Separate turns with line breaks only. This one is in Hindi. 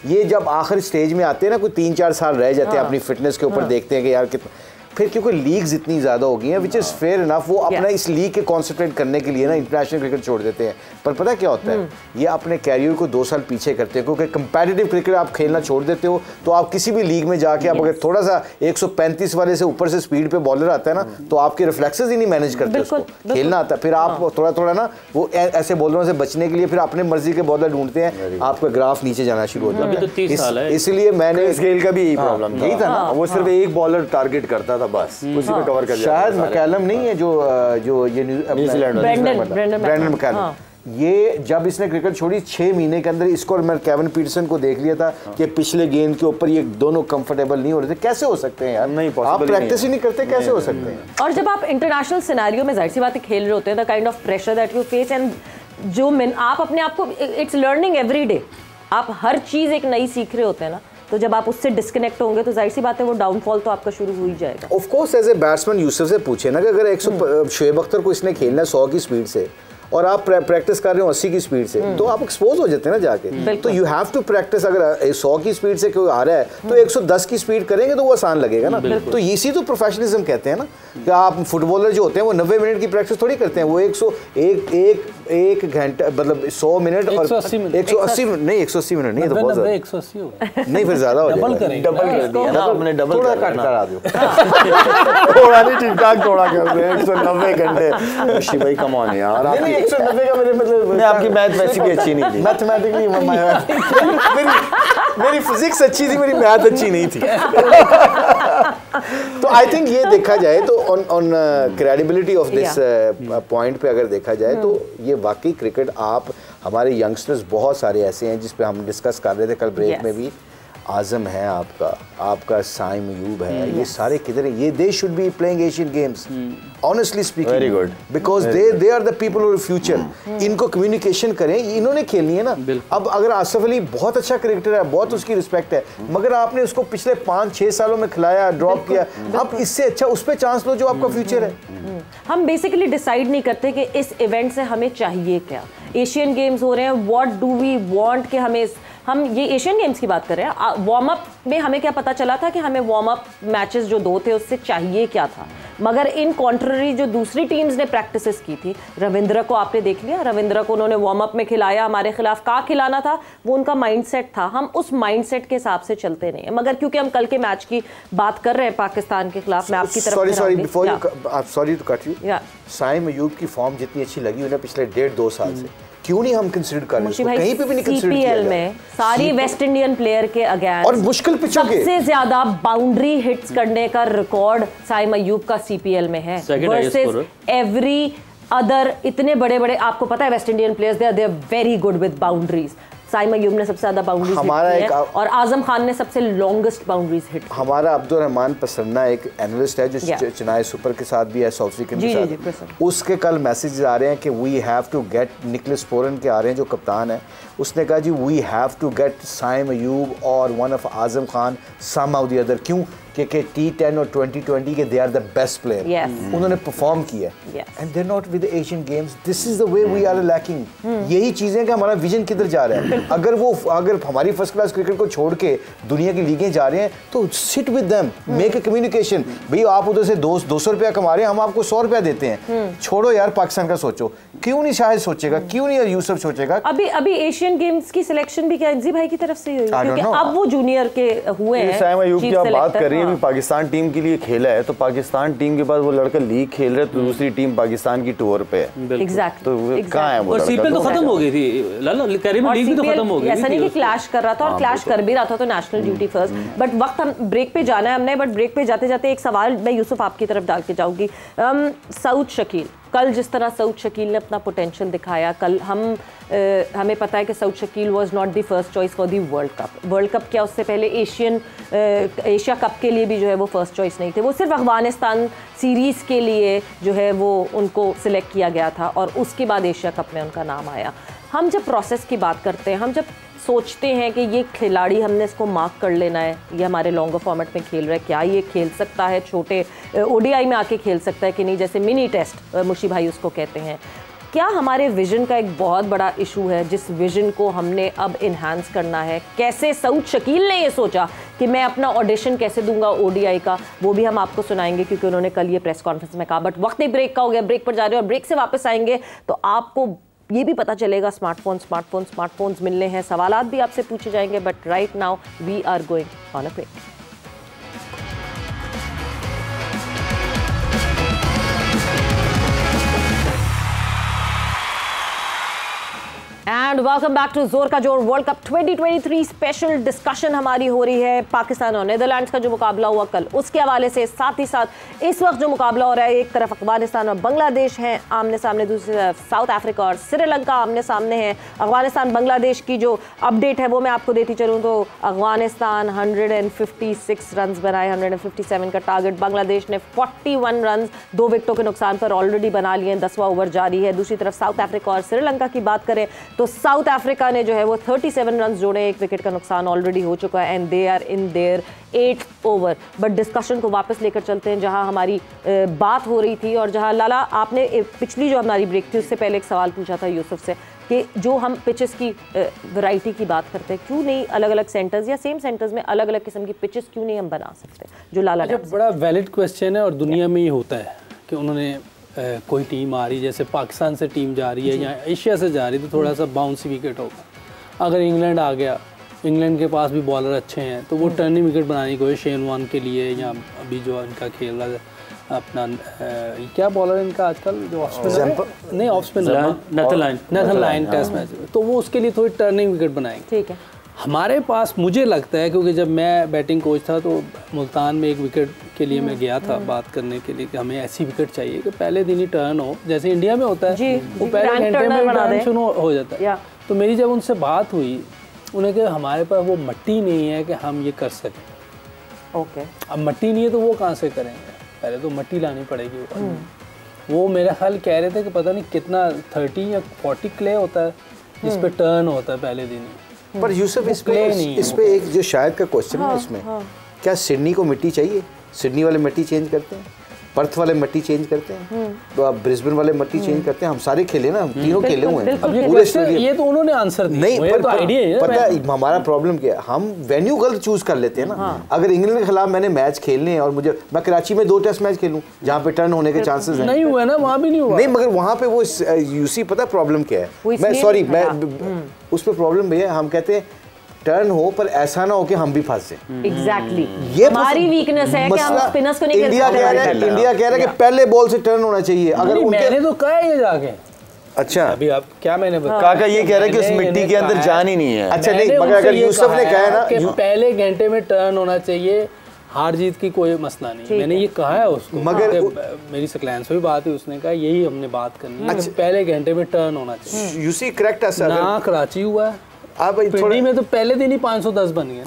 ये जब आखिरी स्टेज में आते हैं ना, कोई 3-4 साल रह जाते हैं अपनी फिटनेस के ऊपर, देखते हैं कि यार कितना, फिर क्योंकि लीग्स इतनी ज़्यादा हो गई हैं, विच इज़ फेयर इनफ, वो अपना इस लीग के कॉन्सेंट्रेट करने के लिए ना इंटरनेशनल क्रिकेट छोड़ देते हैं। पर पता क्या होता है, ये अपने कैरियर को 2 साल पीछे करते हैं, क्योंकि कंपेटिटिव क्रिकेट आप खेलना छोड़ देते हो तो आप किसी भी लीग में जाके आप अगर थोड़ा सा 135 वाले से ऊपर से स्पीड पे बॉलर आता है ना, तो आपके रिफ्लेक्सेस ही नहीं मैनेज करते उसको, खेलना आता है। फिर आप थोड़ा थोड़ा ना वो ऐसे बॉलरों से बचने के लिए फिर अपने मर्जी के बॉलर ढूंढते हैं, आपका ग्राफ नीचे जाना शुरू हो जाता है। इसलिए मैंने
गेल का भी यही प्रॉब्लम था ना, वो सिर्फ एक बॉलर टारगेट करता था बस, उसी पे कवर कर जाता।
शायद मैकलम नहीं है जो ये न्यूजीलैंड ब्रेंडन मैकलम, ये जब इसने क्रिकेट छोड़ी 6 महीने के अंदर इसको, और मैं केविन पीटरसन को देख लिया था कि पिछले गेंद के ऊपर ये दोनों कंफर्टेबल नहीं हो रहे थे। कैसे हो सकते हैं यार,
नहीं
आप प्रैक्टिस ही नहीं करते, कैसे हो सकते हैं।
और जब आप इंटरनेशनल सिनेरियो में जाहिर सी बात है खेल रहे होते हैं, the kind of pressure that you face, and जो आप अपने आप को, इट्स लर्निंग एवरी डे, आप हर चीज़ एक नई सीख रहे होते हैं ना, तो जब आप उससे डिस्कनेक्ट होंगे तो जाहिर सी बात है वो डाउनफॉल तो आपका शुरू हो ही जाएगा।
Of course as a batsman Yusuf से पूछे ना कि अगर 100 शोएब अख्तर को इसने खेलना 100 की स्पीड से और आप प्रैक्टिस कर रहे हो 80 की स्पीड से, तो आप एक्सपोज हो जाते हैं ना जाके। तो यू हैव टू प्रैक्टिस, अगर 100 की स्पीड से कोई आ रहा है तो 110 की स्पीड करेंगे तो वो आसान लगेगा ना। तो इसी तो प्रोफेशनलिज्म कहते हैं ना, कि आप फुटबॉलर जो होते हैं वो 90 मिनट की प्रैक्टिस थोड़ी करते हैं, वो 101 घंटा मतलब 100 मिनट और 180 मिनट नहीं, 180 मिनट नहीं, तो बहुत ज़्यादा
180
नहीं, फिर ज़्यादा हो जाएगा,
डबल कर दिया ना आपने, डबल
थोड़ा कट करा दो,
थोड़ा नहीं, ठीक-ठाक थोड़ा कर दे, 190 घंटे। ऋषि भाई कम ऑन यार,
190 का मेरे मतलब
नहीं, आपकी मैथ वैसी भी अच्छी नहीं थी,
मैथमेटिकली मेरी फिजिक्स अच्छी थी, मेरी मैथ अच्छी नहीं थी। तो आई थिंक ये देखा जाए तो on credibility of this point पे अगर देखा जाए तो ये वाकई क्रिकेट, आप हमारे यंगस्टर्स बहुत सारे ऐसे हैं जिस पे हम डिस्कस कर रहे थे कल ब्रेक में भी, आजम है आपका साइम अयूब है, ये सारे किधर हैं? ये they should be playing Asian games, honestly speaking,
very good,
because they are the people of future. इनको कम्युनिकेशन करें, इन्होंने खेलनी है ना। अब अगर आसिफ अली बहुत अच्छा क्रिकेटर है, बहुत उसकी रिस्पेक्ट है, मगर आपने उसको पिछले 5-6 सालों में खिलाया, ड्रॉप किया, अब इससे अच्छा उस पर चांस लो जो आपका फ्यूचर है।
हम बेसिकली डिसाइड नहीं करते कि इस इवेंट से हमें चाहिए क्या। एशियन गेम्स हो रहे हैं, व्हाट डू वी वांट, कि हम ये एशियन गेम्स की बात कर रहे हैं, वार्म अप में हमें क्या पता चला था कि हमें वार्म अप मैचेस जो 2 थे उससे चाहिए क्या था, मगर इन कॉन्ट्ररी जो दूसरी टीम्स ने प्रैक्टिसेस की थी, रविंद्र को आपने देख लिया, रविंद्र को उन्होंने वार्म अप में खिलाया, हमारे खिलाफ का खिलाना था, वो उनका माइंडसेट था, हम उस माइंडसेट के हिसाब से चलते नहीं है। मगर क्योंकि हम कल के मैच की बात कर रहे हैं पाकिस्तान के खिलाफ, मैं आपकी तरफ
sorry to cut you, Saim Ayub की फॉर्म जितनी अच्छी लगी उन्हें पिछले 1.5-2 साल से, क्यों नहीं हम कंसीडर कर रहे हैं? कहीं पे भी नहीं कंसीडर किया
सीपीएल में सारी वेस्ट इंडियन प्लेयर के अगेंस्ट
और मुश्किल पिचों के
सबसे ज्यादा बाउंड्री हिट्स करने का रिकॉर्ड साइम अयूब का सीपीएल में है, वर्सेस एवरी अदर इतने बड़े बड़े, आपको पता है West Indian players they are very good with boundaries. Saim Ayub ने सबसे ज्यादा बाउंड्रीज हिट की है और आजम खान ने सबसे लॉन्गेस्ट बाउंड्रीज हिट।
हमारा अब्दुल रहमान पसरना एक एनालिस्ट है जो चेन्नई सुपर के साथ भी है, साउथ अफ्रीकन के साथ, उसके कल मैसेज आ रहे हैं कि we have to get, Nicholas Pooran के आ रहे हैं जो कप्तान है, उसने कहा जी we have to get Saim Ayub और one of Azam Khan some of the other. क्यों? कि T10 और 2020 के they are the best player, उन्होंने परफॉर्म किया and they are not with Asian games. This is the way we are lacking. यही चीजें कि हमारा विजन किधर जा रहा है। अगर हमारी फर्स्ट क्लास क्रिकेट को छोड़ के दुनिया की लीगें जा रहे हैं तो sit with them, make a communication. भाई आप उधर से 200 रुपया कमा रहे हैं, हम आपको 100 रुपया देते हैं, छोड़ो यार पाकिस्तान का सोचो। क्यों नहीं शाहिद सोचेगा, क्यों नहीं यूसुफ सोचेगा?
अभी एशियन गेम्स की सिलेक्शन भी क्या इंजी भाई की तरफ से हुई है? क्योंकि अब वो जूनियर के हुए हैं।
साइम अयूब की आप बात कर रही है, पाकिस्तान टीम के लिए खेला है, तो पाकिस्तान टीम के बाद वो लड़का लीग खेल रहा है, तो दूसरी टीम पाकिस्तान की टूर पे है।
एग्जैक्ट,
तो कहाँ है वो?
और सीपीएल तो खत्म हो गई थी लाला, कैरियर लीग भी तो खत्म हो गई।
ऐसा नहीं कि क्लैश कर रहा था, और क्लैश कर भी रहा था, तो नेशनल ड्यूटी फर्स्ट। बट वक्त हम ब्रेक पे जाना है हमने, बट ब्रेक पे जाते जाते एक सवाल मैं यूसुफ आपकी तरफ डाल के जाऊंगी। सऊद शकील, कल जिस तरह सऊद शकील ने अपना पोटेंशियल दिखाया, कल हमें पता है कि Saud Shakeel was not the first choice for the world cup क्या उससे पहले एशिया कप के लिए भी जो है वो फर्स्ट चॉइस नहीं थे, वो सिर्फ अफगानिस्तान सीरीज़ के लिए जो है वो उनको सिलेक्ट किया गया था और उसके बाद एशिया कप में उनका नाम आया। हम जब प्रोसेस की बात करते हैं, हम जब सोचते हैं कि ये खिलाड़ी हमने इसको मार्क कर लेना है, ये हमारे लॉन्गर फॉर्मेट में खेल रहा है, क्या ये खेल सकता है, छोटे ओडीआई में आके खेल सकता है कि नहीं, जैसे मिनी टेस्ट मुशी भाई उसको कहते हैं, क्या हमारे विजन का एक बहुत बड़ा इशू है, जिस विजन को हमने अब इन्हांस करना है? कैसे सऊद शकील ने ये सोचा कि मैं अपना ऑडिशन कैसे दूंगा ओडीआई का, वो भी हम आपको सुनाएंगे क्योंकि उन्होंने कल ये प्रेस कॉन्फ्रेंस में कहा। बट वक्त एक ब्रेक का हो गया, ब्रेक पर जा रहे हैं और ब्रेक से वापस आएंगे तो आपको ये भी पता चलेगा स्मार्टफोन्स मिलने हैं, सवालात भी आपसे पूछे जाएंगे। But right now we are going on a break. And welcome back to जोर का जोर वर्ल्ड कप 2023 स्पेशल डिस्कशन हमारी हो रही है पाकिस्तान और नीदरलैंड्स का जो मुकाबला हुआ कल, उसके हवाले से, साथ ही साथ इस वक्त जो मुकाबला हो रहा है, एक तरफ अफगानिस्तान और बांग्लादेश हैं आमने सामने, दूसरी तरफ साउथ अफ्रीका और श्रीलंका आमने सामने हैं। अफगानिस्तान बांग्लादेश की जो अपडेट है वो मैं आपको देती चलूँ तो अफगानिस्तान 156 रन बनाए, 157 का टारगेट। बांग्लादेश ने 41 रन 2 विकेटों के नुकसान पर ऑलरेडी बना लिए हैं, 10वां ओवर जारी है। दूसरी तरफ साउथ अफ्रीका और श्रीलंका की बात करें तो साउथ अफ्रीका ने जो है वो 37 रन जोड़े, 1 विकेट का नुकसान ऑलरेडी हो चुका है and they are in their 8th over. But discussion को वापस लेकर चलते हैं जहां हमारी बात हो रही थी और जहां लाला आपने पिछली जो हमारी ब्रेक थी उससे पहले एक सवाल पूछा था यूसुफ से कि जो हम पिचेस की वैरायटी की बात करते हैं, क्यों नहीं अलग अलग सेंटर्स या सेम सेंटर्स में अलग अलग किस्म की पिचेस क्यों नहीं हम बना सकते? जो लाला ने
बड़ा वैलिड क्वेश्चन है और दुनिया में ये होता है कि उन्होंने कोई टीम आ रही, जैसे पाकिस्तान से टीम जा रही है या एशिया से जा रही, तो थोड़ा सा बाउंसी विकेट होगा। अगर इंग्लैंड आ गया, इंग्लैंड के पास भी बॉलर अच्छे हैं तो वो टर्निंग विकेट बनाने को शेन वॉर्न के लिए, या अभी जो इनका खेल रहा है अपना क्या बॉलर इनका आजकल जो ऑफ स्पिनर नहीं, off spinner Nathan Lyon test match, तो वो उसके लिए थोड़ी टर्निंग विकेट बनाएंगे।
ठीक है,
हमारे पास मुझे लगता है, क्योंकि जब मैं बैटिंग कोच था तो मुल्तान में एक विकेट के लिए मैं गया था बात करने के लिए कि हमें ऐसी विकेट चाहिए कि पहले दिन ही टर्न हो, जैसे इंडिया में होता है वो पहले घंटे में टर्न शुरू हो जाता है। तो मेरी जब उनसे बात हुई, उन्हें कहा हमारे पास वो मट्टी नहीं है कि हम ये कर सकें।
ओके,
अब मट्टी नहीं है तो वो कहाँ से करेंगे, पहले तो मट्टी लानी पड़ेगी। वो मेरा ख्याल कह रहे थे कि पता नहीं कितना 30 या 40 क्ले होता है जिस पे टर्न होता है पहले दिन ही।
पर यूसुफ इस पे एक जो शायद का क्वेश्चन है इसमें, क्या सिडनी को मिट्टी चाहिए? सिडनी वाले मिट्टी चेंज करते हैं, पर्थ वाले मिट्टी चेंज करते हैं, तो आप ब्रिस्बेन वाले मिट्टी चेंज करते हैं। हम सारे खेले ना, हम तीनों खेले हुए हैं।
ये तो उन्होंने आंसर दिया
नहीं, पता है हमारा प्रॉब्लम क्या है, हम वेन्यू गलत चूज कर लेते हैं ना। अगर इंग्लैंड के खिलाफ मैंने मैच खेलने हैं और मैं कराची में 2 टेस्ट मैच खेलूं जहाँ पे टर्न होने के चांसेस हैं,
नहीं हुआ ना, वहाँ भी नहीं हुआ।
नहीं, मगर वहाँ पे वो यूसी पता प्रॉब्लम क्या है, मैं उस पर प्रॉब्लम भैया, हम कहते हैं टर्न हो पर ऐसा ना हो कि हम भी फंस जाएं।
एग्जैक्टली, ये हमारी वीकनेस है कि हम स्पिनर्स को नहीं खेल
इंडिया कह रहा है कि पहले बॉल से टर्न होना चाहिए। अगर
मैंने तो कहा है ये जाके,
अच्छा
अभी आप क्या मैंने
काका ये कह रहा है कि उस मिट्टी के अंदर जान ही नहीं है।
अच्छा नहीं, मगर अगर यूसुफ ने कहा है ना
कि पहले घंटे में टर्न होना चाहिए, हार जीत की कोई मसला नहीं, मैंने ये कहा है उसको। मगर मेरी सकलैन से भी बात हुई, उसने कहा यही हमने बात करनी है, पहले घंटे में टर्न होना चाहिए।
यूसी करेक्ट है सर,
ना कराची हुआ है,
अब
पिंडी में तो पहले दिन ही 510 बन गए।